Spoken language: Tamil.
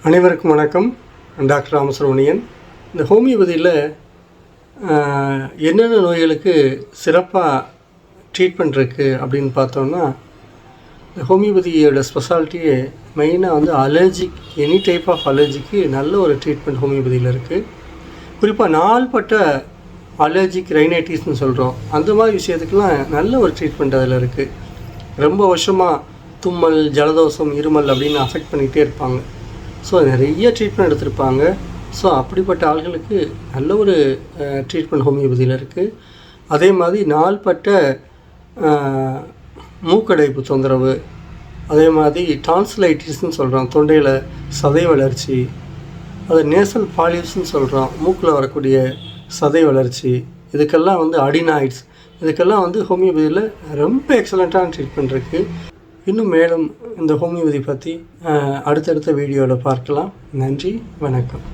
அனைவருக்கும் வணக்கம். டாக்டர் ராமசுப்ரமணியன். இந்த ஹோமியோபதியில் என்னென்ன நோய்களுக்கு சிறப்பாக ட்ரீட்மெண்ட் இருக்குது அப்படின்னு பார்த்தோம்னா, இந்த ஹோமியோபதியோட ஸ்பெஷாலிட்டியே மெயினாக அலர்ஜிக், எனி டைப் ஆஃப் அலர்ஜிக்கு நல்ல ஒரு ட்ரீட்மெண்ட் ஹோமியோபதியில் இருக்குது. குறிப்பாக நாள்பட்ட அலர்ஜிக் ரைனைட்டிஸ்னு சொல்கிறோம், அந்த மாதிரி விஷயத்துக்கெலாம் நல்ல ஒரு ட்ரீட்மெண்ட் அதில் இருக்குது. ரொம்ப வருஷமாக தும்மல், ஜலதோஷம், இருமல் அப்படின்னு அஃபெக்ட் பண்ணிகிட்டே இருப்பாங்க. ஸோ நிறைய ட்ரீட்மெண்ட் எடுத்திருப்பாங்க. ஸோ அப்படிப்பட்ட ஆள்களுக்கு நல்ல ஒரு ட்ரீட்மெண்ட் ஹோமியோபதியில் இருக்குது. அதே மாதிரி நாள்பட்ட மூக்கடைப்பு தொந்தரவு, அதே மாதிரி டான்சிலைட்டிஸ்ன்னு சொல்கிறோம், தொண்டையில் சதை வளர்ச்சி, அது நேசல் பாலிப்ஸ்ன்னு சொல்கிறோம், மூக்கில் வரக்கூடிய சதை வளர்ச்சி, இதுக்கெல்லாம் அடினாய்ட்ஸ், இதுக்கெல்லாம் ஹோமியோபதியில் ரொம்ப எக்ஸலண்ட்டான ட்ரீட்மெண்ட் இருக்குது. இன்னும் மேலும் இந்த ஹோமியோபதி பற்றி அடுத்தடுத்த வீடியோவில் பார்க்கலாம். நன்றி, வணக்கம்.